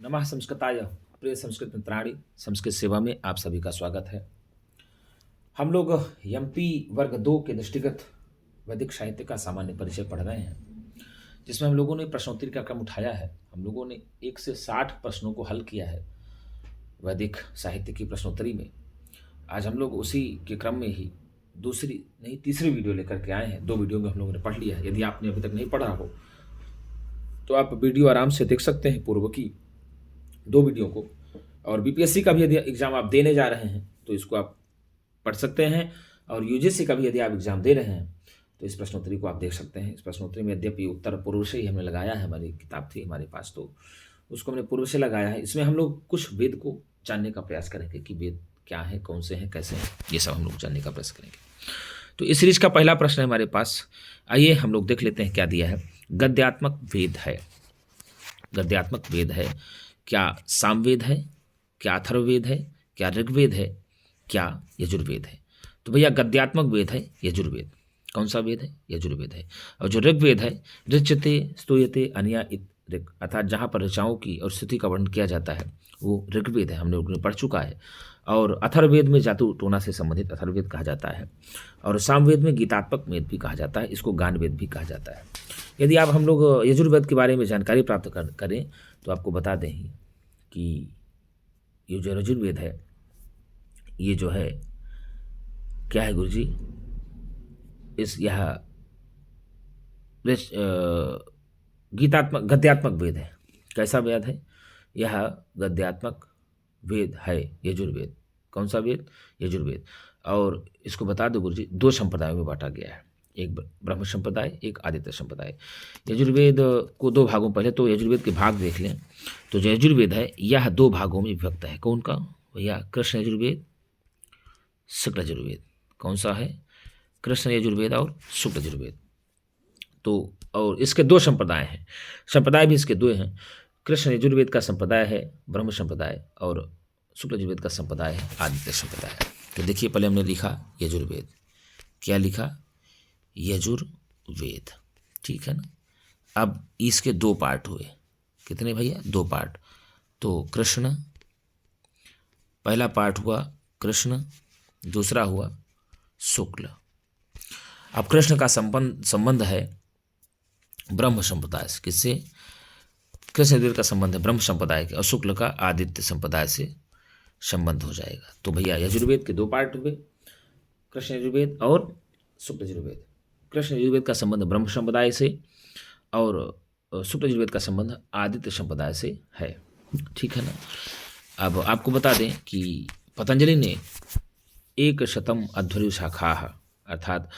नमः संस्कृताय। प्रिय संस्कृत मित्राणि, संस्कृत सेवा में आप सभी का स्वागत है। हम लोग एमपी वर्ग 2 के दृष्टिगत वैदिक साहित्य का सामान्य परिचय पढ़ रहे हैं, जिसमें हम लोगों ने प्रश्नोत्तरी का क्रम उठाया है। हम लोगों ने 1 से 60 प्रश्नों को हल किया है वैदिक साहित्य की प्रश्नोत्तरी में। आज हम लोग उसी के क्रम में ही तीसरी वीडियो लेकर के आए हैं। 2 वीडियो में हम लोगों ने पढ़ लिया है। यदि आपने अभी तक नहीं पढ़ा हो तो आप वीडियो आराम से देख सकते हैं, पूर्व की 2 वीडियो को। और बीपीएससी का भी यदि एग्ज़ाम आप देने जा रहे हैं तो इसको आप पढ़ सकते हैं, और यूजीसी का भी यदि आप एग्ज़ाम दे रहे हैं तो इस प्रश्नोत्तरी को आप देख सकते हैं। इस प्रश्नोत्तरी में यद्यपि उत्तर पूर्व से ही हमने लगाया है, हमारी किताब थी हमारे पास तो उसको हमने पूर्व से लगाया है। इसमें हम लोग कुछ वेद को जानने का प्रयास करेंगे कि वेद क्या है, कौन से हैं, कैसे हैं, ये सब हम लोग जानने का प्रयास करेंगे। तो इस सीरीज का पहला प्रश्न है हमारे पास। आइए हम लोग देख लेते हैं क्या दिया है। गद्यात्मक वेद है। गद्यात्मक वेद है, क्या सामवेद है, क्या अथर्ववेद है, क्या ऋग्वेद है, क्या यजुर्वेद है? तो भैया गद्यात्मक वेद है यजुर्वेद। कौन सा वेद है? यजुर्वेद है। और जो ऋग्वेद है, ऋच्यते स्तूयते अनया इत ऋग, अर्थात जहाँ पर ऋचाओं की और स्थिति का वर्णन किया जाता है वो ऋग्वेद है, हमने उन्हें पढ़ चुका है। और अथर्ववेद में जातु टोना से संबंधित अथर्ववेद कहा जाता है, और सामवेद में गीतात्मक वेद भी कहा जाता है, इसको गानवेद भी कहा जाता है। यदि आप हम लोग यजुर्वेद के बारे में जानकारी प्राप्त करें तो आपको बता दें ही कि ये जो यजुर्वेद है ये जो है क्या है गुरुजी, गद्यात्मक वेद है। कैसा वेद है? यह गद्यात्मक वेद है यजुर्वेद। कौन सा वेद? यजुर्वेद। और इसको बता दो गुरुजी, 2 संप्रदायों में बांटा गया है, एक ब्रह्म संप्रदाय, एक आदित्य संप्रदाय। यजुर्वेद को 2 भागों, पहले तो यजुर्वेद के भाग देख लें। तो जो यजुर्वेद है यह 2 भागों में विभक्त है। कौन का? भैया कृष्ण यजुर्वेद, शुक्ल यजुर्वेद। कौन सा है? कृष्ण यजुर्वेद और शुक्ल यजुर्वेद। तो और इसके 2 संप्रदाय हैं, संप्रदाय भी इसके 2 हैं। कृष्ण यजुर्वेद का संप्रदाय है ब्रह्म संप्रदाय, और शुक्ल यजुर्वेद का संप्रदाय है आदित्य संप्रदाय। तो देखिए, पहले हमने लिखा यजुर्वेद। क्या लिखा? यजुर्वेद, ठीक है ना। अब इसके 2 पार्ट हुए। कितने भैया? 2 पार्ट। तो कृष्ण, पहला पार्ट हुआ कृष्ण, दूसरा हुआ शुक्ल। अब कृष्ण का संबंध है ब्रह्म संप्रदाय से। किससे? कृष्ण यजुर्वेद का संबंध है ब्रह्म संप्रदाय के, और शुक्ल का आदित्य संप्रदाय से संबंध हो जाएगा। तो भैया यजुर्वेद के 2 पार्ट हुए, कृष्ण यजुर्वेद और शुक्ल यजुर्वेद। कृष्ण यजुर्वेद का संबंध ब्रह्म संप्रदाय से, और शुक्ल यजुर्वेद का संबंध आदित्य संप्रदाय से है, ठीक है ना। अब आपको बता दें कि पतंजलि ने 100 अध्वर्यु शाखा, अर्थात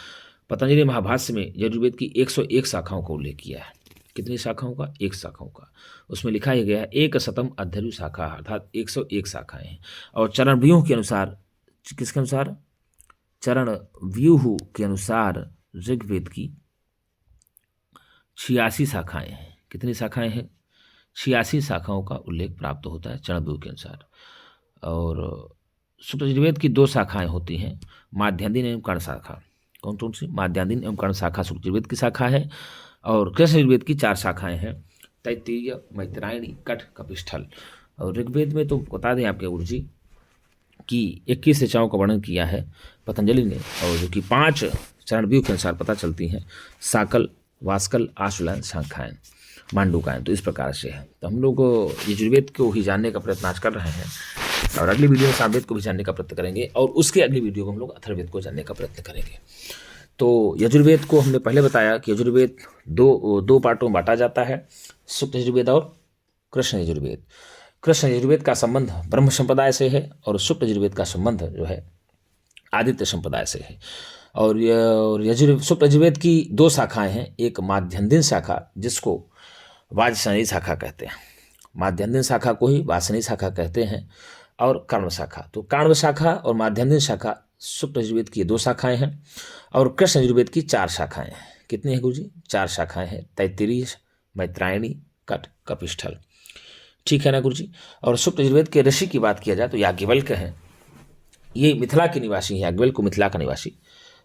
पतंजलि महाभाष्य में यजुर्वेद की 101 शाखाओं का उल्लेख किया है। कितनी शाखाओं का? 1 शाखाओं का। उसमें लिखा ही गया है 100 अध्वर्यु शाखा, अर्थात 101 शाखाएं हैं। और चरण व्यूह के अनुसार, किसके अनुसार? चरण व्यूह के अनुसार ऋग्वेद की 86 शाखाएं हैं। कितनी शाखाएं हैं? 86 शाखाओं का उल्लेख प्राप्त होता है चरण व्यूह के अनुसार। और शुक्ल यजुर्वेद की 2 शाखाएं होती हैं, माध्यान्दिन एवं कर्ण शाखा। कौन कौन सी? माध्यान्दिन एवं कर्ण शाखा शुक्ल यजुर्वेद की शाखा है। और कृष्ण यजुर्वेद की 4 शाखाएं हैं, तैत्तिरीय, मैत्रायणी, कठ, कपिस्थल। और ऋग्वेद में तो बता दें आपके गुरुजी कि 21 ऋचाओं का वर्णन किया है पतंजलि ने, और जो कि 5 चरण व्यूह के अनुसार पता चलती हैं, साकल, वास्कल, आश्वलायन, शाखायन, मांडूकायन। तो इस प्रकार से है। तो हम लोग यजुर्वेद को ही जानने का प्रयत्न आज कर रहे हैं, और अगली वीडियो में सामवेद को भी जानने का प्रयत्न करेंगे, और उसके अगली वीडियो को हम लोग अथर्ववेद को जानने का प्रयत्न करेंगे। तो यजुर्वेद को हमने पहले बताया कि यजुर्वेद 2 पार्टों में बांटा जाता है, शुक्ल यजुर्वेद और कृष्ण यजुर्वेद। कृष्ण यजुर्वेद का संबंध ब्रह्म संप्रदाय से है, और शुक्ल यजुर्वेद का संबंध जो है आदित्य संप्रदाय से है। और शुक्ल यजुर्वेद की 2 शाखाएं हैं, एक माध्यान्दिन शाखा जिसको वाजसनेयी शाखा कहते हैं, माध्यान्दिन शाखा को ही वाजसनेयी शाखा कहते हैं, और कर्ण शाखा। तो कर्ण शाखा और माध्यान्दिन शाखा शुक्ल यजुर्वेद की 2 शाखाएं हैं, और कृष्ण यजुर्वेद की 4 शाखाएं हैं। कितनी है गुरुजी? 4 शाखाएं हैं, तैत्तिरीय, मैत्रायणी, कठ, कपिस्थल, ठीक है ना गुरुजी। और शुक्ल यजुर्वेद के ऋषि की बात किया जाए तो याज्ञवल्क्य हैं। ये मिथिला के निवासी हैं, याज्ञवल्क्य को मिथिला का निवासी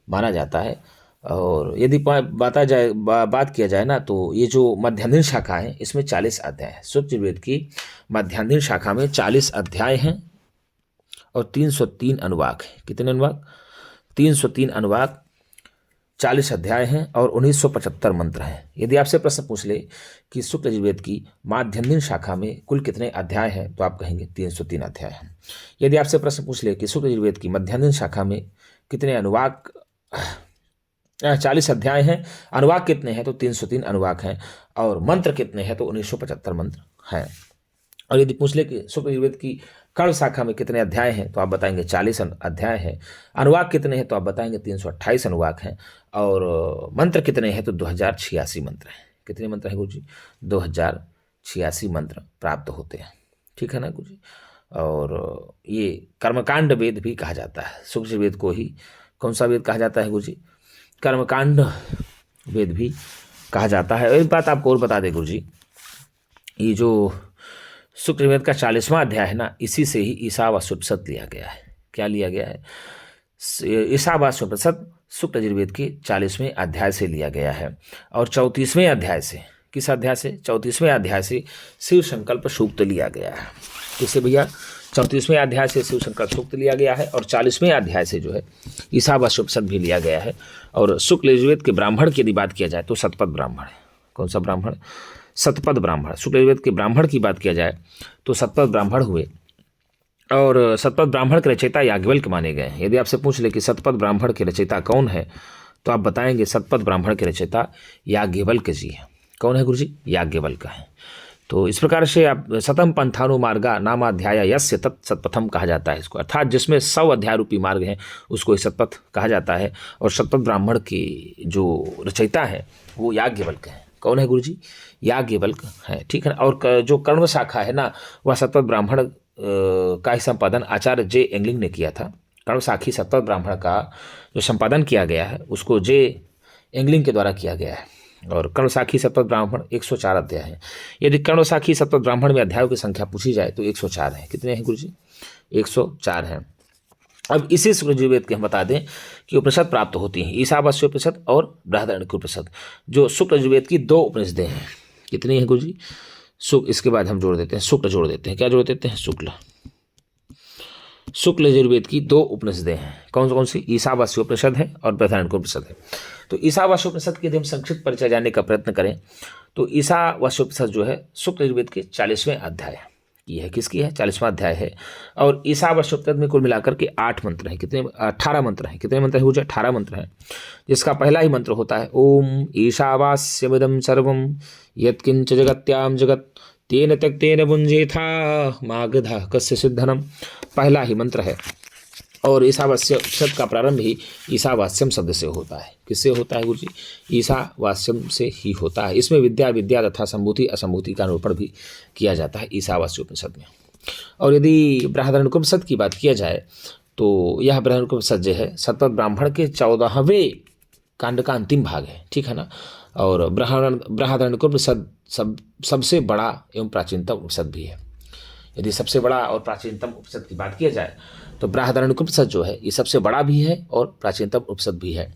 माना जाता है। और यदि बात किया जाए ना, तो ये जो मध्यान्ह शाखा है इसमें 40 अध्याय है। सूक्त यजुर्वेद की मध्यान्ह शाखा में 40 अध्याय हैं और 303 अनुवाक है। कितने अनुवाक? 303 अनुवाक, 40 अध्याय हैं और 1975 मंत्र हैं। यदि आपसे प्रश्न पूछ ले कि शुक्ल यजुर्वेद की माध्यन्दिन शाखा में कुल कितने अध्याय हैं, तो आप कहेंगे 303 अध्याय हैं। यदि आपसे प्रश्न पूछ ले कि शुक्ल यजुर्वेद की मध्यान्दिन शाखा में कितने अनुवाक, 40 अध्याय हैं, अनुवाक कितने हैं, तो 303 अनुवाक हैं, और मंत्र कितने हैं, तो 1975 मंत्र हैं। और यदि पूछ ले कि शुक्ल यजुर्वेद की कर्ण शाखा में कितने अध्याय हैं, तो आप बताएंगे 40 अध्याय हैं। अनुवाक कितने हैं, तो आप बताएंगे 328 अनुवाक हैं, और मंत्र कितने हैं, तो 2086 मंत्र हैं। कितने मंत्र हैं गुरु जी? 2086 मंत्र प्राप्त होते हैं। ठीक है ना गुरु जी? और ये कर्मकांड वेद भी कहा जाता है। शुक्ल यजुर्वेद को ही कौन सा वेद कहा जाता है गुरु जी? कर्मकांड वेद भी कहा जाता है। एक बात आपको और बता दें गुरु जी, ये जो शुक्ल यजुर्वेद का 40वां अध्याय है ना, इसी से ही ईशावास्योपनिषद लिया गया है। क्या लिया गया है? ईशावास्योपनिषद शुक्ल यजुर्वेद के 40वें अध्याय से लिया गया है। और 34वें अध्याय से, किस अध्याय से? 34वें अध्याय से शिव संकल्प सूक्त लिया गया है। किससे भैया? 34वें अध्याय से शिव संकल्प सूक्त लिया गया है, और 40वें अध्याय से जो है ईशावास्योपनिषद भी लिया गया है। और शुक्ल यजुर्वेद के ब्राह्मण की यदि बात किया जाए तो शतपथ ब्राह्मण है। कौन सा ब्राह्मण? शतपथ ब्राह्मण। शुक्ल यजुर्वेद के ब्राह्मण की बात किया जाए तो शतपथ ब्राह्मण हुए, और शतपथ ब्राह्मण के रचयिता याज्ञवल्क्य माने गए हैं। यदि आपसे पूछ ले कि शतपथ ब्राह्मण के रचयिता कौन है, तो आप बताएंगे शतपथ ब्राह्मण के रचयिता याज्ञवल्क्य जी हैं। कौन है गुरु जी? याज्ञवल्क्य है। तो इस प्रकार से आप शतम पंथानुमार्गा नामाध्याय यस्य तत् शतपथम कहा जाता है इसको, अर्थात जिसमें 100 अध्याय रूपी मार्ग हैं उसको शतपथ कहा जाता है। और शतपथ ब्राह्मण की जो रचयिता है वो याज्ञवल्क्य है। कौन है गुरु जी? याज्ञवल्क्य है। ठीक है। और जो कर्ण शाखा है ना, वह शतपथ ब्राह्मण का ही संपादन आचार्य जे एंगलिंग ने किया था। कर्णशाखी शतपथ ब्राह्मण का जो संपादन किया गया है उसको जे एंगलिंग के द्वारा किया गया है। और कर्णशाखी शतपथ ब्राह्मण 104 अध्याय है। यदि कर्णशाखी शतपथ ब्राह्मण में अध्यायों की संख्या पूछी जाए तो 104 है। कितने हैं गुरु जी? 104 हैं। अब इसी शुक्ल यजुर्वेद के हम बता दें कि उपनिषद प्राप्त होती हैं, ईशावास्योपनिषद और बृहदारण्यक उपनिषद, जो शुक्ल यजुर्वेद की 2 उपनिषदें हैं। कितनी है गुरु जी? इसके बाद हम जोड़ देते हैं शुक्ल, जोड़ देते हैं। क्या जोड़ देते हैं? शुक्ल यजुर्वेद की 2 उपनिषदें हैं। कौन कौन सी? ईशावास्योपनिषद है और बृहदारण्यक उपनिषद है। तो ईशावास्योपनिषद की यदि हम संक्षिप्त परिचय जानने का प्रयत्न करें तो ईशावास्योपनिषद जो है शुक्ल यजुर्वेद के 40वें अध्याय की है। किसकी है? 40वां अध्याय है। और ईशावास्योपनिषद में कुल मिलाकर के 8 मंत्र हैं। कितने? 18 मंत्र हैं। कितने मंत्र है? 18 मंत्र हैं। जिसका पहला ही मंत्र होता है ओम ईशावास्यमिदं सर्वं यत्किंच जगत्याम जगत तेन त्यक्तेन भुञ्जेथा मागधा कस्य सिद्धनम। पहला ही मंत्र है। और ईशावास्य शब्द का प्रारंभ ही ईशावास्यम शब्द से होता है। किससे होता है गुरु जी? ईशावास्यम से ही होता है। इसमें विद्या विद्या तथा संभूति असंभूति का निरूपण भी किया जाता है ईशावास्योपनिषद में। और यदि बृहदारण्यक उपनिषद की बात किया जाए तो यह बृहदारण्यक उपनिषद जो है शतपथ ब्राह्मण के 14वें कांड का अंतिम भाग है। ठीक है ना? और बृहदारण्यक उपनिषद सबसे बड़ा एवं प्राचीनतम उपनिषद भी है। यदि सबसे बड़ा और प्राचीनतम उपनिषद की बात किया जाए तो बृहदारण्यक उपनिषद जो है ये सबसे बड़ा भी है और प्राचीनतम उपनिषद भी है।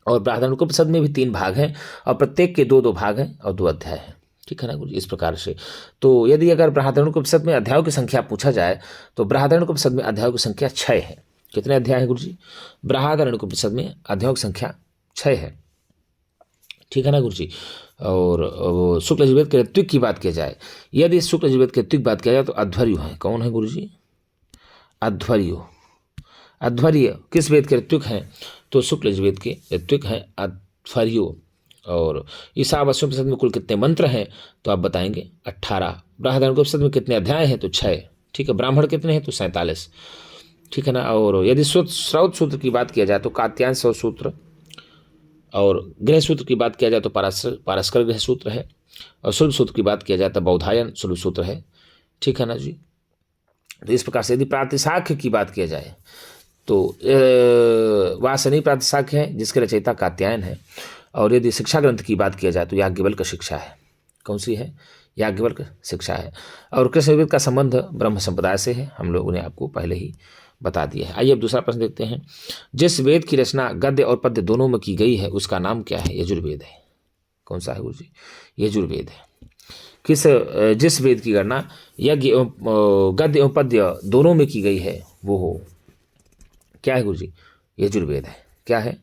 और बृहदारण्यक उपनिषद में भी 3 भाग हैं और प्रत्येक के 2-2 भाग हैं और 2 अध्याय हैं। ठीक है ना गुरु जी? इस प्रकार से तो यदि अगर बृहदारण्यक उपनिषद में अध्यायों की संख्या पूछा जाए तो बृहदारण्यक उपनिषद में अध्यायों की संख्या 6 है। कितने अध्याय हैं गुरु जी? बृहदारण्यक उपनिषद में अध्यायों की संख्या 6 है। ठीक है ना गुरु जी? और शुक्ल यजुर्वेद के ऋत्विक की बात की जाए, यदि शुक्ल यजुर्वेद के ऋत्विक बात किया जाए तो अध्वर्यु है। कौन है गुरु जी? अध्वर्यु। अध्वर्य किस वेद के ऋत्विक हैं? तो शुक्ल यजुर्वेद के ऋत्विक हैं अध्वर्यु। और ईशावास्योपनिषद में कुल कितने मंत्र हैं? तो आप बताएंगे 18। बृहदारण्यक उपनिषद में कितने अध्याय हैं? तो 6। ठीक है। ब्राह्मण कितने हैं? तो 47। ठीक है ना? और यदि श्रौत सूत्र की बात किया जाए तो कात्यायन सूत्र, और गृह सूत्र की बात किया जाए तो पारस्कर गृह सूत्र है, और सुलभ सूत्र की बात किया जाए तो बौधायन सुलभ सूत्र है। ठीक है ना जी? तो इस प्रकार से यदि प्रातिशाख्य की बात किया जाए तो वासनी प्रातिशाख्य है जिसके रचयिता कात्यायन है। और यदि शिक्षा ग्रंथ की बात किया जाए तो याज्ञवल्क्य शिक्षा है। कौन सी है? याज्ञवल्क्य शिक्षा है। और कृष्ण यजुर्वेद का संबंध ब्रह्म संप्रदाय से है। हम लोगों ने आपको पहले ही बता दिया है। आइए अब दूसरा प्रश्न देखते हैं। जिस वेद की रचना गद्य और पद्य दोनों में की गई है उसका नाम क्या है? यजुर्वेद है। कौन सा है गुरु जी? यजुर्वेद है। जिस वेद की गणना यज्ञ गद्य एवं पद्य दोनों में की गई है वो हो क्या है गुरु जी? यजुर्वेद है। क्या है?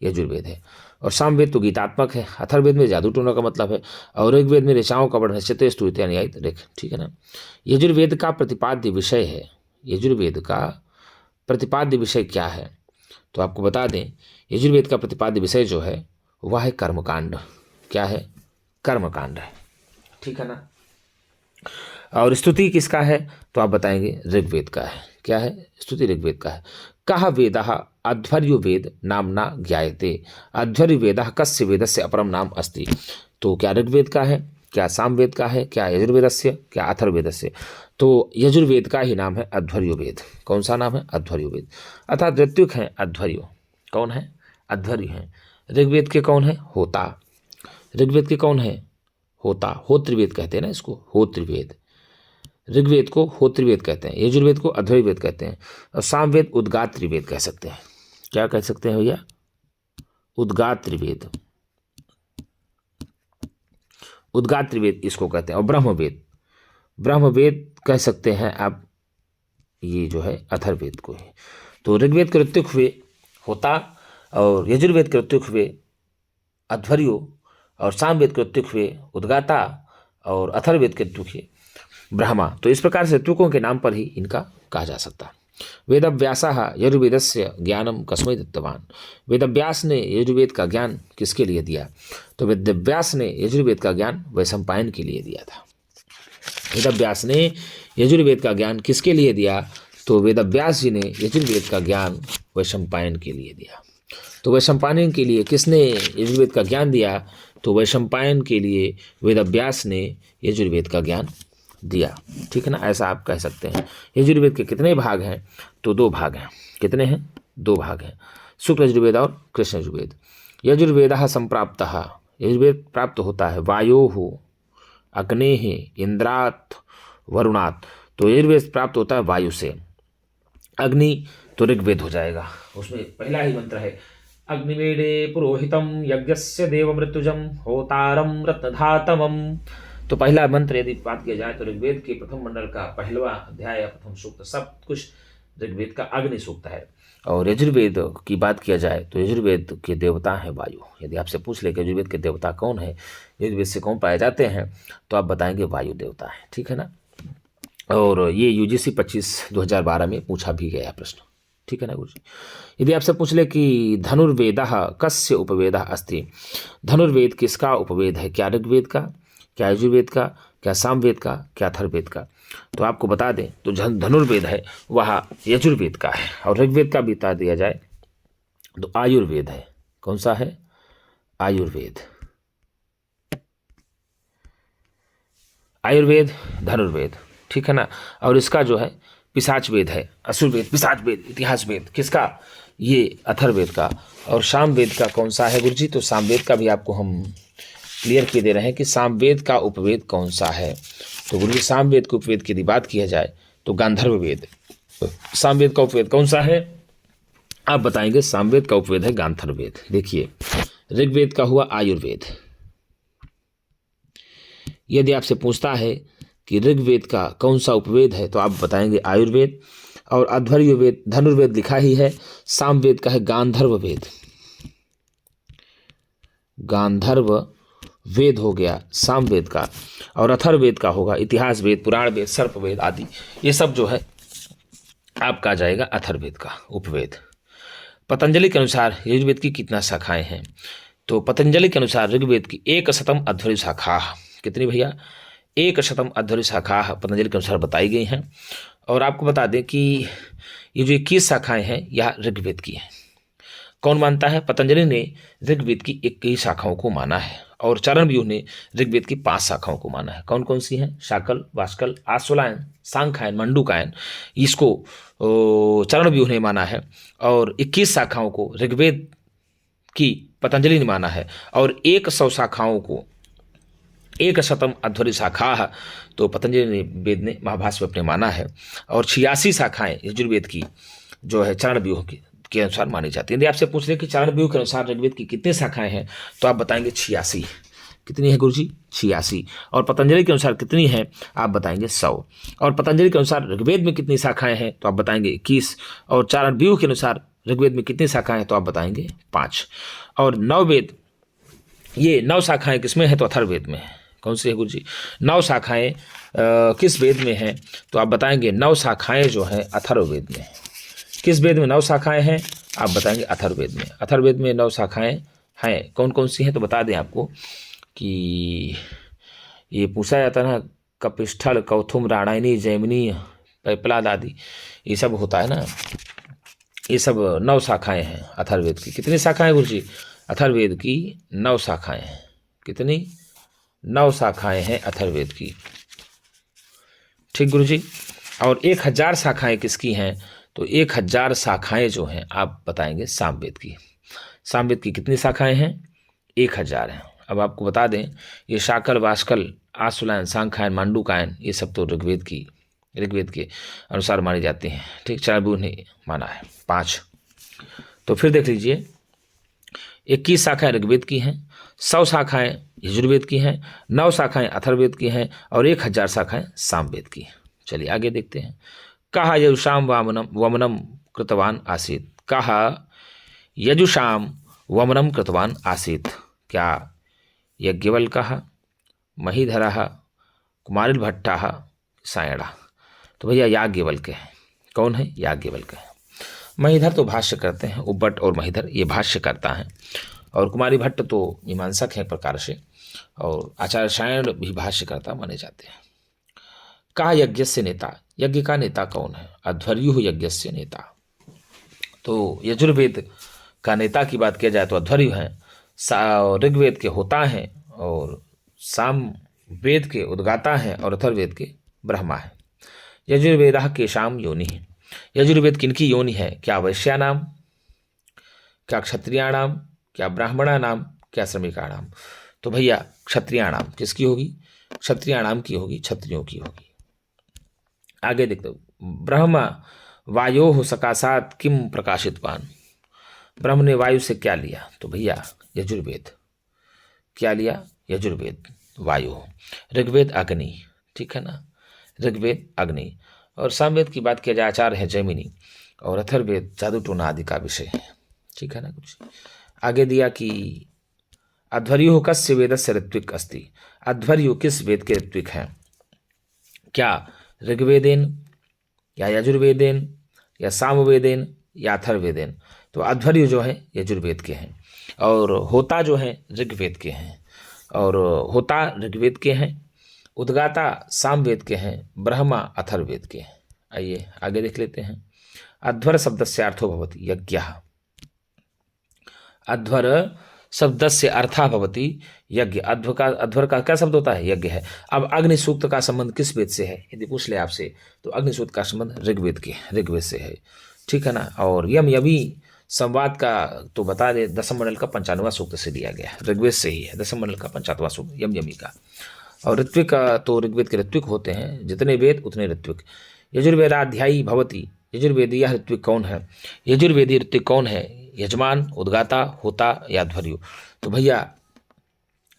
यजुर्वेद है। और सामवेद तो गीतात्मक है, अथर्ववेद में जादू टोना का मतलब है, और ऋग्वेद में ऋचाओं का वर्णन, चित्त स्तुति अनुयायी रेख, ठीक है ना। यजुर्वेद का प्रतिपाद्य विषय है, यजुर्वेद का प्रतिपाद्य विषय क्या है? तो आपको बता दें यजुर्वेद का प्रतिपाद्य विषय जो है वह है कर्मकांड। क्या है? कर्मकांड है, ठीक है ना। और स्तुति किसका है? तो आप बताएंगे ऋग्वेद का है। क्या है? स्तुति ऋग्वेद का है। कः वेदः अध्वर्यो वेद नामना ज्ञायते, अध्वर्यो वेदः कस्य वेदस्य अपरम नाम अस्ति। तो क्या ऋग्वेद का है, क्या सामवेद का है, क्या यजुर्वेदस्य, क्या अथर्ववेदस्य? तो यजुर्वेद का ही नाम है अध्वर्यो वेद। कौन सा नाम है? अध्वर्यो वेद। अर्थात ऋत्विक हैं अध्वर्यो। कौन है? अध्वर्य हैं। ऋग्वेद के कौन है? होता। ऋग्वेद के कौन है? होता। होत्रवेद कहते हैं ना इसको, होत्रवेद। ऋग्वेद को होत्रवेद कहते हैं, यजुर्वेद को अध्वर्यवेद कहते हैं, और सामवेद उद्गात्रवेद कह सकते हैं। क्या कह सकते हैं भैया? उद्गात्रवेद। उद्गात्रवेद इसको कहते हैं। और ब्रह्मवेद, ब्रह्मवेद कह सकते हैं आप, ये जो है अथर्ववेद को है। तो ऋग्वेद के ऋत्विक हुए होता, और यजुर्वेद के ऋत्विक हुए अध्वर्यो, और सामवेद के ऋत्विक हुए उद्गाता, और अथर्ववेद के ऋत्विक हुए ब्रह्मा। तो इस प्रकार से ऋत्विकों के नाम पर ही इनका कहा जा सकता है। वेदव्यासः यजुर्वेदस्य ज्ञानम कस्मै दत्तवान। वेदव्यास ने यजुर्वेद का ज्ञान किसके लिए दिया? तो वेदव्यास ने यजुर्वेद का ज्ञान वैशंपायन के लिए दिया था। वेदव्यास ने यजुर्वेद का ज्ञान किसके लिए दिया? तो वेदव्यास जी ने यजुर्वेद का ज्ञान वैशंपायन के लिए दिया। तो वैशंपायन के लिए किसने यजुर्वेद का ज्ञान दिया? तो वैशंपायन के लिए वेदव्यास ने यजुर्वेद का ज्ञान दिया, ठीक है ना। ऐसा आप कह सकते हैं। यजुर्वेद के कितने भाग हैं? तो 2 भाग हैं। कितने हैं? 2 भाग हैं, शुक्ल यजुर्वेद और कृष्ण यजुर्वेद। यजुर्वेदः संप्राप्तः, यजुर्वेद प्राप्त होता है वायोः अग्नेः इंद्रात् वरुणात्। तो यजुर्वेद प्राप्त होता है वायु से। अग्नि तो ऋग्वेद हो जाएगा, उसमें पहला ही मंत्र है अग्निमेडे पुरोहितम यज्ञस्य देवमृत्युजम होतारम रत्नधातमम। तो पहला मंत्र यदि बात किया जाए तो ऋग्वेद के प्रथम मंडल का पहलवा अध्याय या प्रथम सूक्त सब कुछ ऋग्वेद का अग्नि सूक्त है। और यजुर्वेद की बात किया जाए तो यजुर्वेद के देवता हैं वायु। यदि आपसे पूछ ले कि यजुर्वेद के देवता कौन है, यजुर्वेद से कौन पाए जाते हैं, तो आप बताएंगे वायु देवता है, ठीक है ना। और ये UGC 25/2012 में पूछा भी गया प्रश्न, ठीक है ना गुरु जी। यदि आपसे पूछ ले कि धनुर्वेदः कस्य उपवेदः अस्ति, धनुर्वेद किसका उपवेद है? क्या ऋग्वेद का, क्या यजुर्वेद का, क्या सामवेद का, क्या अथर्ववेद का? तो आपको बता दें तो धनुर्वेद है वह यजुर्वेद का है। और ऋग्वेद का भी बता दिया जाए तो आयुर्वेद है। कौन सा है? आयुर्वेद। आयुर्वेद धनुर्वेद, ठीक है ना। और इसका जो है पिशाच वेद है, असुरवेद, पिशाच वेद, इतिहास वेद किसका? ये अथर्ववेद का। और सामवेद का कौन सा है गुरु जी? तो सामवेद का भी आपको हम क्लियर किए दे रहे हैं कि सामवेद का उपवेद कौन सा है। तो गुरु जी सामवेद के उपवेद की यदि बात किया जाए तो गांधर्व वेद। सामवेद का उपवेद कौन सा है? आप बताएंगे सामवेद का उपवेद है गांधर्व वेद। देखिए ऋग्वेद का हुआ आयुर्वेद। यदि आपसे पूछता है कि ऋग्वेद का कौन सा उपवेद है तो आप बताएंगे आयुर्वेद। और अध्वर्युवेद धनुर्वेद लिखा ही है, सामवेद का है गांधर्व वेद। गांधर्व वेद हो गया सामवेद का। और अथर्ववेद का होगा इतिहास वेद, पुराण वेद, सर्पवेद आदि। ये सब जो है आपका आ जाएगा अथर्ववेद का उपवेद। पतंजलि के अनुसार यजुर्वेद की कितना शाखाएं हैं? तो पतंजलि के अनुसार ऋग्वेद की 100 अध्वर्यु शाखा। कितनी भैया? 100 अध्वर्यु शाखा पतंजलि के अनुसार बताई गई हैं। और आपको बता दें कि ये जो 21 शाखाएं हैं यह ऋग्वेद की हैं। कौन मानता है? पतंजलि ने ऋग्वेद की 21 शाखाओं को माना है। और चारणव्यूह ने ऋग्वेद की 5 शाखाओं को माना है। कौन कौन सी हैं? शाकल, वाष्कल, आश्वलायन, सांख्यायन, मंडूकायन, इसको चारणव्यूह ने माना है। और 21 शाखाओं को ऋग्वेद की पतंजलि ने माना है। और 100 शाखाओं को एक शतम अध्वर्यु शाखा, तो पतंजलि वेद ने महाभाष्य में अपने माना है। और 86 शाखाएं यजुर्वेद की जो है चरण व्यूह के अनुसार मानी जाती है। यदि आपसे पूछ रहे कि चरण व्यूह के अनुसार ऋग्वेद की कितनी शाखाएं हैं, तो आप बताएंगे 86। कितनी है गुरुजी? 86। और पतंजलि के अनुसार कितनी है? आप बताएंगे 100। और पतंजलि के अनुसार ऋग्वेद में कितनी शाखाएं हैं, तो आप बताएंगे 21। और चरण व्यूह के अनुसार ऋग्वेद में कितनी शाखाएं हैं, तो आप बताएंगे 5। और नववेद, ये 9 शाखाएं किसमें है? तो अथर्ववेद में है। कौन सी है गुरुजी? 9 शाखाएं किस वेद में हैं? तो आप बताएंगे 9 शाखाएं जो हैं अथर्ववेद में। किस वेद में 9 शाखाएं हैं? आप बताएंगे अथर्ववेद में। अथर्ववेद में 9 शाखाएं हैं। कौन कौन सी हैं? तो बता दें आपको कि ये पूछा जाता है ना, कपिष्ठल, कौथुम, राणायनी, जैमिनी, पैपलाद आदि, ये सब होता है ना, ये सब 9 शाखाएं हैं अथर्ववेद की। कितनी शाखाएं गुरुजी? अथर्ववेद की 9 शाखाएं हैं। कितनी? 9 शाखाएं हैं अथर्ववेद की। ठीक गुरुजी। और 1000 शाखाएं किसकी हैं? तो 1000 शाखाएं जो हैं आप बताएंगे सामवेद की। सामवेद की कितनी शाखाएं हैं? 1000 हैं। अब आपको बता दें, ये शाकल, वास्कल, आसुलायन, सांख्यायन, मांडूकायन, ये सब तो ऋग्वेद के अनुसार मानी जाती हैं। ठीक, चारबू ने माना है 5। तो फिर देख लीजिए, 21 शाखाएं ऋग्वेद की हैं, 100 शाखाएं यजुर्वेद की हैं, 9 शाखाएं अथर्ववेद की हैं और 1000 शाखाएं सामवेद की। चलिए आगे देखते हैं। कहा यजुषाम वमनम कृतवान आसीत। कहा यजुषाम वमनम कृतवान आसीत। क्या यज्ञवल्क्यः, महीधरः, कुमारिलभट्टः, सायणः। तो भैया याज्ञवल्क्य है। कौन है? याज्ञवल्क्य है। महीधर तो भाष्य करते हैं, उब्बट और महीधर ये भाष्य करता है, और कुमारी भट्ट तो मीमांसक है प्रकार से, और आचार्य सायण भी भाष्य करता माने जाते हैं। कहा यज्ञस्य नेता। यज्ञ का नेता कौन है? अध्वर्युः यज्ञस्य नेता। तो यजुर्वेद का नेता की बात किया जाए तो अध्वर्यु हैं, ऋग्वेद के होता हैं, और साम वेद के उद्गाता हैं, और अथर्ववेद के ब्रह्मा है। यजुर्वेद केशाम योनि है। यजुर्वेद किनकी योनि है? क्या वैश्यानाम, क्या क्षत्रियाणाम, क्या ब्राह्मणानाम, क्या श्रमिकाणाम। तो भैया क्षत्रियाणाम किसकी होगी? क्षत्रियाणाम की होगी, क्षत्रियों की होगी। आगे देखते हो, ब्रह्मा वायो सकाशात किम प्रकाशितवान। ब्रह्म ने वायु से क्या लिया? तो भैया यजुर्वेद। क्या लिया? यजुर्वेद वायु। ऋग्वेद अग्नि। ठीक है ना, ऋग्वेद अग्नि। और सामवेद की बात किया जाए आचार्य है जैमिनी, और अथर्ववेद जादू टोना आदि का विषय है। ठीक है ना। कुछ आगे दिया कि अध्वर्यु कस्य वेदस्य ऋत्विक अस्ति। अध्वर्यु किस वेद के ऋत्विक हैं? क्या ऋग्वेदेन, या यजुर्वेदेन, या सामवेदेन, या अथर्ववेदेन। तो अध्वर्यु जो है यजुर्वेद के हैं, और होता जो है ऋग्वेद के हैं, और होता ऋग्वेद के हैं, उद्गाता सामवेद के हैं, ब्रह्मा अथर्ववेद के हैं। आइए आगे देख लेते हैं। अध्वर शब्दस्य अर्थो भवति यज्ञः। अध्वर शब्दस्य अर्थः भवति यज्ञ। अध्वर का क्या शब्द होता है? यज्ञ है। अब अग्नि सूक्त का संबंध किस वेद से है यदि पूछ ले आपसे, तो अग्नि सूक्त का संबंध ऋग्वेद से है। ठीक है ना। और यम यमी संवाद का तो बता दे, दशम मंडल का 95वां सूक्त से दिया गया है, ऋग्वेद से ही है। दशम मंडल का 95वां सूक्त यम यमी का। और ऋत्विक तो ऋग्वेद के ऋत्विक होते हैं, जितने वेद उतने ऋत्विक। यजुर्वेदाध्यायी भवति। यजुर्वेदीय ऋत्विक कौन है? यजुर्वेदी ऋत्विक कौन है? यजमान, उद्गाता, होता या अध्वर्यु। तो भैया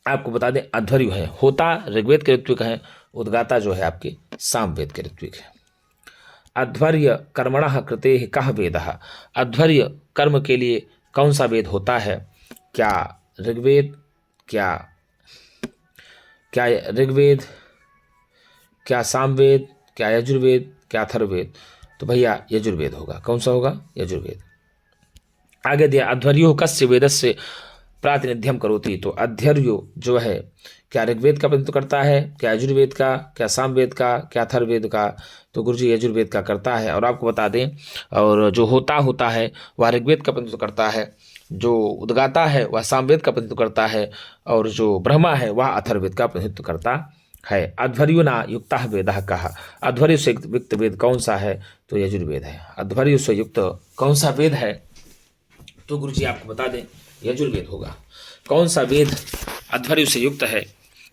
आपको बता दें अध्वर्यु है। होता ऋग्वेद के ऋत्विक हैं, उद्गाता जो है आपके सामवेद के ऋत्विक है। अध्वर्य कर्मणः कृते कः वेदः। अध्वर्य कर्म के लिए कौन सा वेद होता है? क्या ऋग्वेद, क्या ऋग्वेद, क्या सामवेद, क्या यजुर्वेद, क्या अथर्ववेद। तो भैया यजुर्वेद होगा। कौन सा होगा? यजुर्वेद। आगे दिया अध्वर्यो कस्य वेदस्य प्रातिनिध्यम करोति। तो अध्वर्यो जो है क्या ऋग्वेद का प्रतिनिधित्व करता है? क्या यजुर्वेद का, क्या सामवेद का, क्या अथर्ववेद का। तो गुरुजी यजुर्वेद का करता है। और आपको बता दें, और जो होता है वह ऋग्वेद का प्रतिनिधित्व करता है, जो उद्गाता है वह सामवेद का प्रतिनिधित्व करता है, और जो ब्रह्मा है वह अथर्ववेद का प्रतिनिधित्व करता है। अध्वर्युना युक्तः वेदः कहा। अध्वर्यु से युक्त वेद कौन सा है? तो यजुर्वेद है। अध्वर्यु से युक्त कौन सा वेद है? तो गुरुजी आपको बता दें यजुर्वेद होगा। कौन सा वेद अध्वर्यु से युक्त है?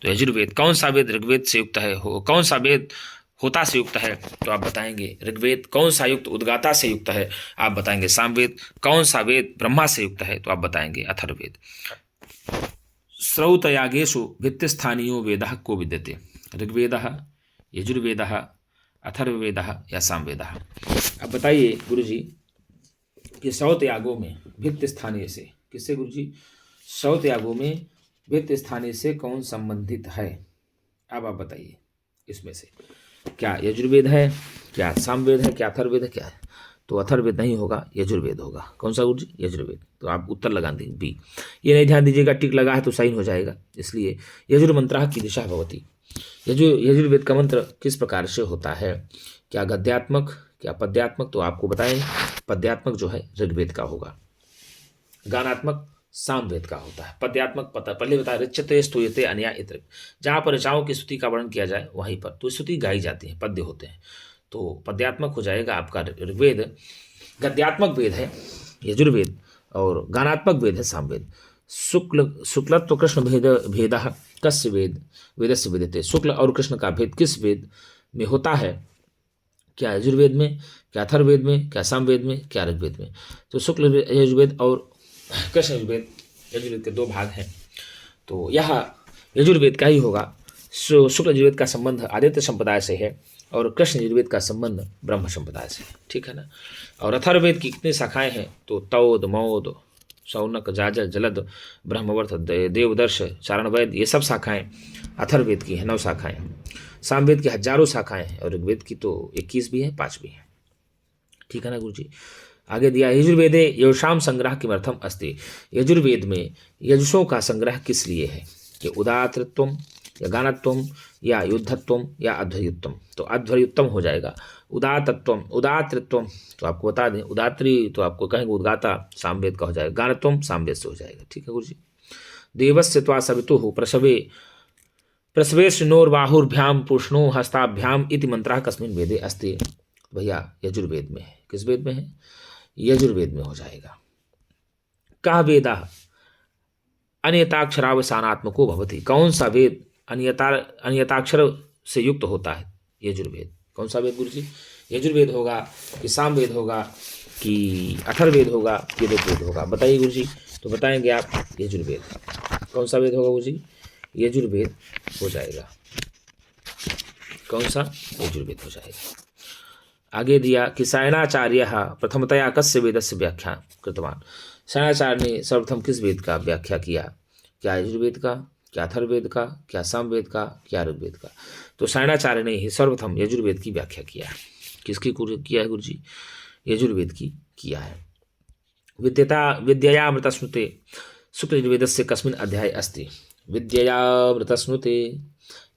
तो यजुर्वेद। कौन सा वेद ऋग्वेद से युक्त है, कौन सा वेद होता से युक्त है, तो आप बताएंगे ऋग्वेद। कौन सा युक्त उद्गाता से युक्त है, आप बताएंगे सामवेद। कौन सा वेद ब्रह्मा से युक्त है, तो आप बताएंगे अथर्ववेद। श्रौतयागेषु भित्तिस्थानीयो वेदः को विद्यते, ऋग्वेदः, यजुर्वेदः, अथर्ववेदः या सामवेदः। अब बताइए गुरुजी कि श्रौतयागों में भित्ति स्थानीय से, किससे गुरुजी? श्रौतयागों में भित्ति स्थानीय से कौन संबंधित है? अब आप बताइए इसमें से, क्या यजुर्वेद है, क्या सामवेद है, क्या अथर्ववेद है, क्या है? तो अथर्ववेद नहीं होगा, यजुर्वेद होगा। कौन सा गुरुजी? यजुर्वेद। तो आप उत्तर लगा देंगे बी। ये नहीं ध्यान दीजिएगा टिक लगा है तो साइन हो जाएगा, इसलिए यजुर्मंत्रः की दिशा भवति। यजुर्वेद का मंत्र किस प्रकार से होता है? क्या गद्यात्मक, क्या पद्यात्मक? तो आपको बताएं पद्यात्मक जो है ऋग्वेद का होगा, गानात्मक सामवेद का होता है। पद्यात्मक पहले बताया ऋच्यते स्तूयते अनया इत्र, जहाँ पर ऋचाओं की स्तुति का वर्णन किया जाए वहीं पर तो स्तुति गाई जाती है, पद्य होते हैं। तो पद्यात्मक हो जाएगा आपका ऋग्वेद, गद्यात्मक वेद है यजुर्वेद और गानात्मक वेद है सामवेद। शुक्लत्व कृष्ण भेद कस्य वेदस्य विद्यते, शुक्ल और कृष्ण का भेद किस वेद में होता है? क्या यजुर्वेद में, क्या अथर्ववेद में, क्या सामवेद में, क्या ऋग्वेद में? तो शुक्ल यजुर्वेद और कृष्ण यजुर्वेद, यजुर्वेद के दो भाग हैं, तो यह यजुर्वेद का ही होगा। शुक्ल यजुर्वेद का संबंध आदित्य संप्रदाय से है और कृष्ण यजुर्वेद का संबंध ब्रह्म संप्रदाय से, ठीक है ना। और अथर्ववेद की कितनी शाखाएं हैं? तो तौद, मौद, शौनक, जाजर, जलद, ब्रह्मवर्त, देवदर्श, चारणवैद, ये सब शाखाएं अथर्ववेद की हैं, 9 शाखाएं। सामवेद की हजारों शाखाएं हैं और ऋग्वेद की तो 21 भी हैं, 5 भी हैं, ठीक है ना गुरुजी। आगे दिया यजुर्वेदे यजुषाम संग्रह किमर्थम अस्ति, यजुर्वेद में यजुषों का संग्रह किस लिए है? कि उदात्तत्वम या गानत्वम या युद्धत्वम या अध्वर्युत्तम, तो अध्वर्युत्तम हो जाएगा। उदात्तत्वम, उदात्तत्वम तो आपको बता दें उदात्री, तो आपको कहेंगे उद्गाता सामवेद का हो जाएगा, गानत्वम सामवेद से हो जाएगा, ठीक है गुरुजी। देवस्य त्वा सवितुः प्रसवे प्रसवेशनोर्बाहुर्भ्याम पुष्णो हस्ताभ्याम इति मंत्रः कस्मिन् वेदे अस्ति, भैया यजुर्वेद में है। किस वेद में है? यजुर्वेद में हो जाएगा। कः वेदः अन्यताक्षरावसानात्मको भवति, कौन सा वेद अन्यताक्षर से युक्त होता है? यजुर्वेद। कौन सा वेद गुरुजी? यजुर्वेद होगा कि सामवेद होगा कि अथर्ववेद होगा कि ऋग्वेद होगा? बताइए गुरुजी। तो बताएंगे आप यजुर्वेद। कौन सा वेद होगा गुरुजी? यजुर्वेद हो जाएगा। कौन सा? यजुर्वेद हो जाएगा। आगे दिया कि सायणाचार्य प्रथमतया कस्य वेदस्य व्याख्या कृतवान, सायणाचार्य ने सर्वप्रथम किस वेद का व्याख्या किया? क्या यजुर्वेद का, क्या अथर्ववेद का, क्या सामवेद का, क्या ऋग्वेद का? तो सायणाचार्य ने ही सर्वप्रथम यजुर्वेद की व्याख्या किया है। किसकी किया है गुरुजी? यजुर्वेद की किया है। विद्ययामृतस्नुते शुक्ल यजुर्वेदस्य कस्मिन् अध्याये अस्ति, विद्ययामृतस्नुते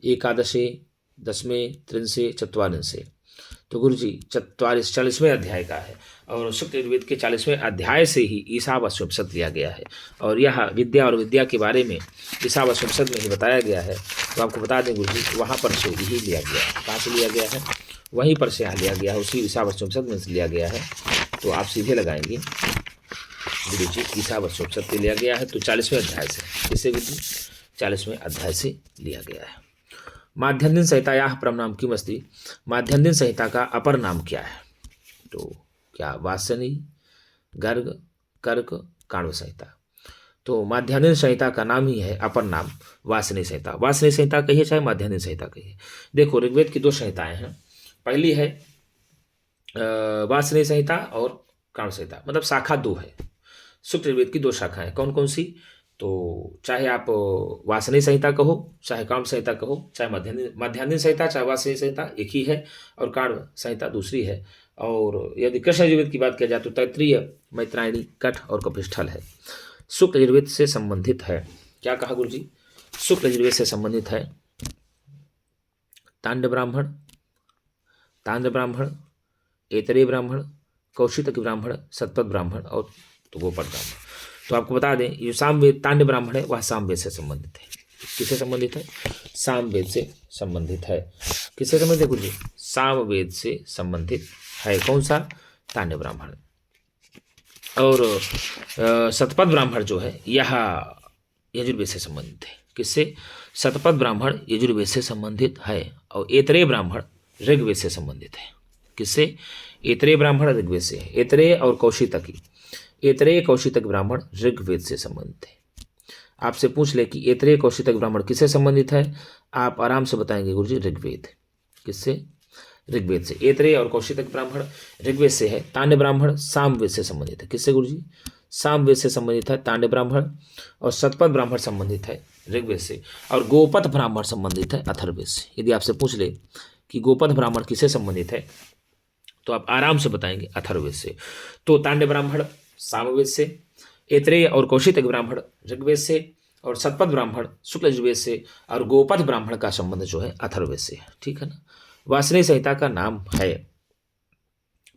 एकादशे दशमे त्रिंशे चत्वारिंशे, तो गुरुजी 40वें अध्याय का है और शुक्ल यजुर्वेद के 40वें अध्याय से ही ईशावास्योपनिषद लिया गया है और यह विद्या और विद्या के बारे में ईशावास्योपनिषद में ही बताया गया है। तो आपको बता दें गुरुजी वहाँ पर से यही लिया गया है। कहाँ से लिया गया है? वहीं पर से यहाँ लिया गया है, उसी ईशावास्योपनिषद में से लिया गया है। तो आप सीधे लगाएंगे गुरुजी ईशावास्योपनिषद से लिया गया है, तो 40वें अध्याय से। किससे गुरुजी? 40वें अध्याय से लिया गया है। माध्यन्दिन संहितायाः परम नाम किम अस्ति, माध्यन्दिन संहिता का अपर नाम क्या है? तो क्या वासनी, गर्ग, कर्क, काण्व संहिता? तो माध्यान्दिन संहिता का नाम ही है अपर नाम वासनी संहिता। वासनी संहिता कहिए चाहे माध्यान्दिन संहिता कहिए। देखो ऋग्वेद की 2 संहिताएं हैं, पहली है वासनी संहिता और काण्व संहिता, मतलब शाखा 2 है। शुक्ल यजुर्वेद की 2 शाखाएं कौन कौन सी? तो चाहे आप वासनी संहिता कहो, चाहे काण्व संहिता कहो, चाहे माध्यान्दिन संहिता, चाहे वासनी संहिता एक ही है और काण्व संहिता दूसरी है। और यदि कृष्ण यजुर्वेद की बात किया जाए तो तैत्तिरीय, मैत्रायणी, कठ और कपिस्थल है। शुक्ल यजुर्वेद से संबंधित है। क्या कहा गुरुजी? शुक्ल यजुर्वेद से संबंधित है तांड ब्राह्मण, तांड ब्राह्मण, ऐतरेय ब्राह्मण, कौशितक ब्राह्मण, सतपथ ब्राह्मण और तो गोपद ब्राह्मण। तो आपको बता दें ये सामवेद तांड ब्राह्मण है, वह सामवेद से संबंधित है। किससे संबंधित है? सामवेद से संबंधित है। किससे संबंधित है गुरुजी? सामवेद से संबंधित है। कौन सा? तांड ब्राह्मण। और सतपथ ब्राह्मण जो है यह यजुर्वेद से संबंधित है। किससे? शतपथ ब्राह्मण यजुर्वेद से संबंधित है और ऐतरेय ब्राह्मण ऋग्वेद से संबंधित है। किससे? ऐतरेय ब्राह्मण ऋग्वेद से है। ऐतरेय और कौशितकी, ऐतरेय कौशितक ब्राह्मण ऋग्वेद से संबंधित है। आपसे पूछ ले कि ऐतरेय कौशितक ब्राह्मण किससे संबंधित है, आप आराम से बताएंगे गुरुजी ऋग्वेद। किससे? ऋग्वेद से। ऐतरेय और कौशितक ब्राह्मण ऋग्वेद से है। तान्य ब्राह्मण सामवेद से संबंधित है। किससे गुरुजी? सामवेद से संबंधित है तान्य ब्राह्मण। और शतपथ ब्राह्मण संबंधित है ऋग्वेद से। और गोपथ ब्राह्मण संबंधित है अथर्ववेद से। यदि आपसे पूछ ले कि गोपथ ब्राह्मण किससे संबंधित है, तो आप आराम से बताएंगे अथर्ववेद से। तो तान्य ब्राह्मण सामवेद से, ऐतरेय और कौशितक ब्राह्मण ऋग्वेद से, और शतपथ ब्राह्मण शुक्ल यजुर्वेद से, और गोपथ ब्राह्मण का संबंध जो है अथर्ववेद से है। ठीक है ना। वार्ष्णेय संहिता का नाम है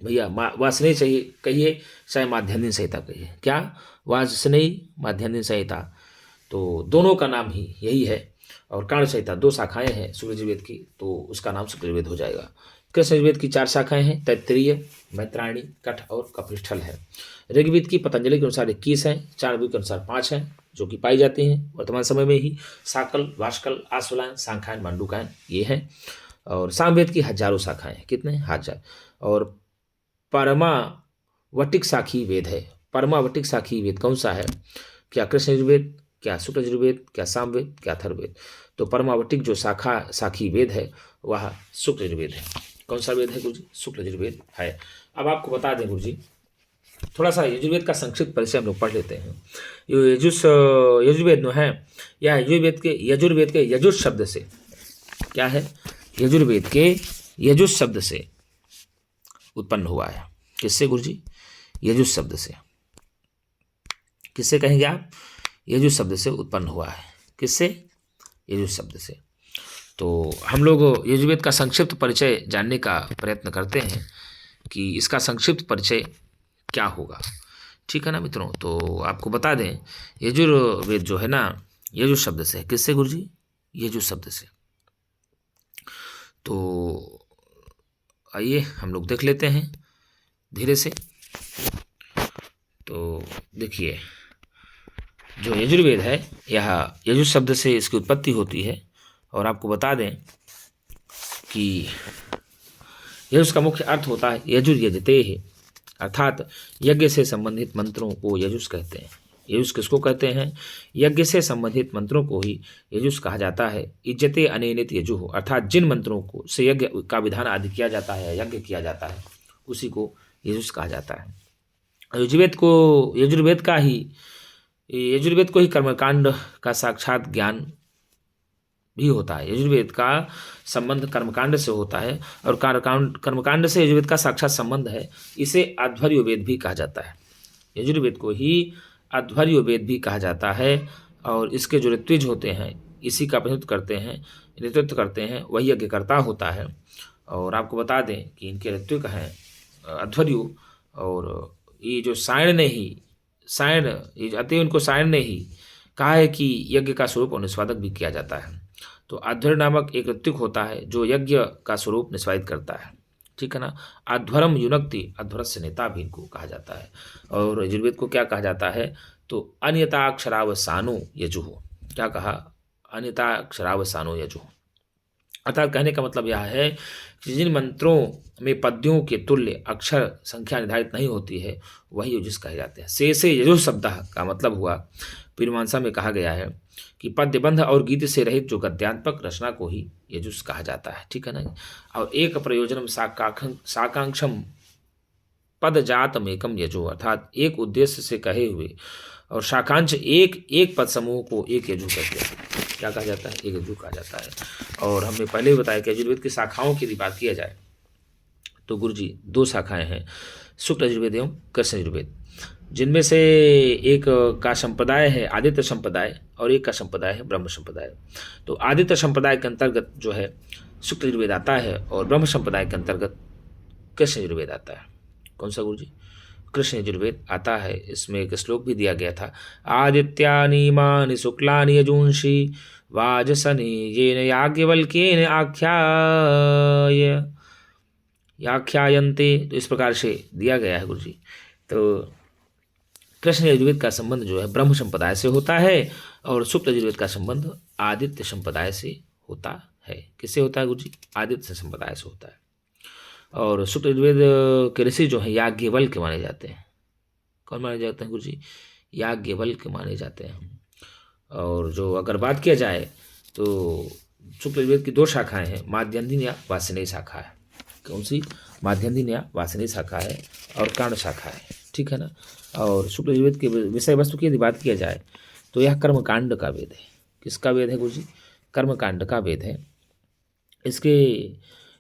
भैया, वार्ष्णेय चाहिए कहिए चाहे माध्यान्ह संहिता कहिए, क्या? वार्ष्णेय माध्यान्ह संहिता, तो दोनों का नाम ही यही है। और कांड संहिता 2 शाखाएं हैं शुक्ल यजुर्वेद की, तो उसका नाम शुक्ल यजुर्वेद हो जाएगा। कृष्ण यजुर्वेद की 4 शाखाएं हैं, तैत्तिरीय, मैत्रायणी, कठ और कपिष्ठल है। ऋग्वेद की पतंजलि के अनुसार 21 हैं, चाणक्य के अनुसार 5 हैं जो कि पाई जाती हैं वर्तमान समय में ही। साकल, वाष्कल, आश्वलायन, सांख्यायन, मांडुकायन ये हैं। और सामवेद की हजारों शाखाएं हैं। कितने? 1000। और परमावटिक साखी वेद है। परमावटिक साखी वेद कौन सा है? क्या कृष्ण यजुर्वेद, क्या शुक्ल यजुर्वेद, क्या सामवेद, क्या अथर्ववेद? तो परमावटिक जो साखी वेद है वह शुक्ल यजुर्वेद है। कौन सा वेद है गुरुजी? शुक्ल यजुर्वेद है। अब आपको बता दें गुरुजी, थोड़ा सा यजुर्वेद का संक्षिप्त परिचय हम लोग पढ़ लेते हैं। यजुर्वेद जो है यह यजुर्वेद के यजुष शब्द से, क्या है? यजुर्वेद के यजुष शब्द से उत्पन्न हुआ है। किससे गुरुजी? यजुष शब्द से। किससे कहेंगे आप? यजुष शब्द से उत्पन्न हुआ है। किससे? यजुष शब्द से। तो हम लोग यजुर्वेद का संक्षिप्त परिचय जानने का प्रयत्न करते हैं कि इसका संक्षिप्त परिचय क्या होगा। ठीक है ना मित्रों। तो आपको बता दें यजुर्वेद जो है ना यजुष शब्द से है। किससे गुरुजी? यजुष शब्द से। तो आइए हम लोग देख लेते हैं धीरे से। तो देखिए जो यजुर्वेद है यह यजुष शब्द से इसकी उत्पत्ति होती है। और आपको बता दें कि यजुष का मुख्य अर्थ होता है यजुर्यजते है, अर्थात यज्ञ से संबंधित मंत्रों को यजुष कहते हैं। यजुष किसको कहते हैं? यज्ञ से संबंधित मंत्रों को ही यजुष कहा जाता है। इज्जते अनेनित यजुः, अर्थात जिन मंत्रों को से यज्ञ का विधान आदि किया जाता है, यज्ञ किया जाता है, उसी को यजुष कहा जाता है। यजुर्वेद को ही कर्मकांड का साक्षात ज्ञान भी होता है। यजुर्वेद का संबंध कर्मकांड से होता है और कर्मकांड से यजुर्वेद का साक्षात संबंध है। इसे अध्वर्य वेद भी कहा जाता है। यजुर्वेद को ही अध्वर्य वेद भी कहा जाता है। और इसके जो ऋत्विज होते हैं इसी का नेतृत्व करते हैं वही यज्ञकर्ता होता है। और आपको बता दें कि इनके ऋत्विक हैं अध्वर्यु। और ये जो अतएव इनको सायण ने ही कहा है कि यज्ञ का स्वरूप और निष्पादक भी किया जाता है। तो अध्वर्य नामक एक ऋत्विक होता है जो यज्ञ का स्वरूप निष्पादित करता है। ठीक है ना। अध्वरम युनक्ति, अध्वरस्य नेता भी इनको कहा जाता है। और यजुर्वेद को क्या कहा जाता है? तो अन्यताक्षरावसानो यजुः। क्या कहा? अन्यताक्षरावसानो यजुः। अर्थात कहने का मतलब यह है कि जिन मंत्रों में पद्यों के तुल्य अक्षर संख्या निर्धारित नहीं होती है वही यजुष कहे जाते हैं। से यजुः शब्द का मतलब हुआ, पीरमीमांसा में कहा गया है कि पद्यबंध और गीत से रहित जो गद्यात्मक रचना को ही यजुष कहा जाता है। ठीक है ना। और एक प्रयोजनम साकांक्षम पदजातमेकम यजो, अर्थात एक उद्देश्य से कहे हुए और शाकांक्ष एक पद समूह को एक यजु कहते हैं। क्या कहा जाता है? एक यजु कहा जाता है। और हमने पहले ही बताया कि यजुर्वेद की शाखाओं की यदि बात किया जाए तो गुरुजी 2 शाखाएं हैं, शुक्ल यजुर्वेद एवं कृष्ण यजुर्वेद, जिनमें से एक का संप्रदाय है आदित्य संप्रदाय और एक का संप्रदाय है ब्रह्म संप्रदाय। तो आदित्य संप्रदाय के अंतर्गत जो है शुक्ल यजुर्वेद आता है और ब्रह्म संप्रदाय के अंतर्गत कृष्ण यजुर्वेद आता है। कौन सा गुरुजी? कृष्ण यजुर्वेद आता है। इसमें एक श्लोक भी दिया गया था, आदित्यानि मानि शुक्लानि यजूंषि वाजसनि येन याज्ञवल्क्येन आख्यायन्ते। तो इस प्रकार से दिया गया है गुरुजी। तो कृष्ण यजुर्वेद का संबंध जो है ब्रह्म संप्रदाय से होता है और शुक्ल यजुर्वेद का संबंध आदित्य संप्रदाय से होता है। किससे होता है गुरुजी? आदित्य संप्रदाय से होता है। और शुक्ल यजुर्वेद के ऋषि जो हैं याज्ञवल्क्य माने जाते हैं। कौन माने जाते हैं गुरुजी? याज्ञवल्क्य माने जाते हैं। और जो अगर बात किया जाए तो शुक्ल यजुर्वेद की 2 शाखाएं हैं, माध्यन्दिन या वासनेय शाखा है। कौन सी? माध्यन्दिन या वासनेय शाखा है और कर्ण शाखा है, ठीक है ना। और शुक्ल यजुर्वेद के विषय वस्तु की यदि बात किया जाए तो यह कर्मकांड का वेद है। किसका वेद है गुरुजी? कर्मकांड का वेद है।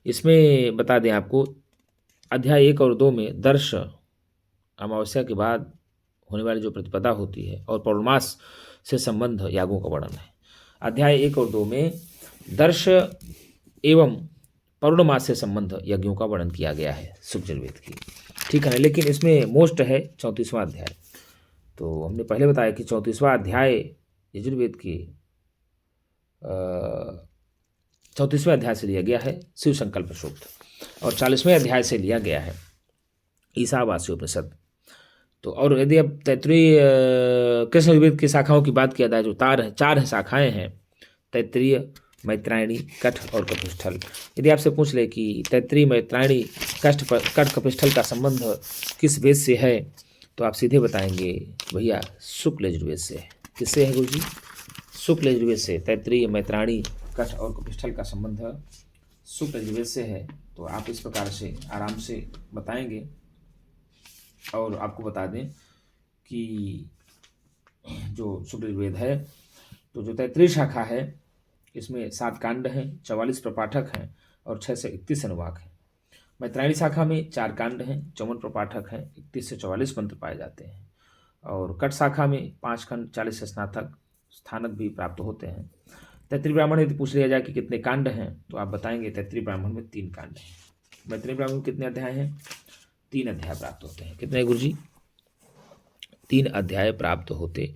इसमें बता दें आपको, अध्याय 1 और 2 में दर्श अमावस्या के बाद होने वाली जो प्रतिपदा होती है और पौर्णमास से संबंध यागों का वर्णन है। अध्याय 1 और 2 में दर्श एवं पौर्णमास से संबंध यज्ञों का वर्णन किया गया है शुक्ल यजुर्वेद की, ठीक है ना। लेकिन इसमें मोस्ट है 34वां अध्याय। तो हमने पहले बताया कि 34वां अध्याय यजुर्वेद की 34वें अध्याय से लिया गया है शिव संकल्प सूक्त और 40वें अध्याय से लिया गया है ईशावास्य उपनिषद। तो और यदि अब तैत्तिरीय कृष्ण यजुर्वेद की शाखाओं की बात किया जाए जो 4 शाखाएं हैं, तैत्तिरीय, मैत्रायणी, कठ और कपिस्थल। यदि आपसे पूछ ले कि तैत्तिरीय, मैत्रायणी, कठ कपिस्थल का संबंध किस वेद से है, तो आप सीधे बताएंगे भैया शुक्ल यजुर्वेद से है। किससे है गुरुजी? शुक्ल यजुर्वेद से। तैत्तिरीय, मैत्रायणी, कठ और कपिस्थल का संबंध शुक्ल यजुर्वेद से है। तो आप इस प्रकार से आराम से बताएंगे। और आपको बता दें कि जो शुक्ल यजुर्वेद है, तो जो तैत्तिरीय शाखा है इसमें 7 कांड हैं, 44 प्रपाठक हैं और 6 से 31 अनुवाक हैं। मैत्रायणी शाखा में 4 कांड हैं, 54 प्रपाठक हैं, 31 से 44 मंत्र पाए जाते हैं। और कट शाखा में 5 खंड, 40 से स्नातक स्थानक भी प्राप्त होते हैं। तैत्तिरीय ब्राह्मण यदि पूछ लिया जाए कि कितने कांड हैं, तो आप बताएंगे तैत्तिरीय ब्राह्मण में 3 कांड हैं। मैत्रेयी ब्राह्मण में कितने अध्याय हैं? 3 अध्याय प्राप्त होते हैं। कितने गुरुजी? 3 अध्याय प्राप्त होते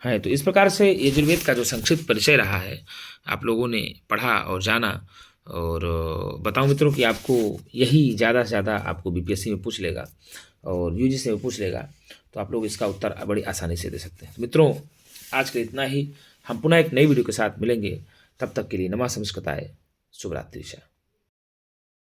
हैं। तो इस प्रकार से यजुर्वेद का जो संक्षिप्त परिचय रहा है, आप लोगों ने पढ़ा और जाना। और बताऊं मित्रों कि आपको यही ज़्यादा से ज़्यादा आपको बीपीएससी में पूछ लेगा और यूजीसी में पूछ लेगा, तो आप लोग इसका उत्तर बड़ी आसानी से दे सकते हैं। तो मित्रों, आज के इतना ही। हम पुनः एक नई वीडियो के साथ मिलेंगे। तब तक के लिए नमः संस्कृताय, शुभ रात्रि।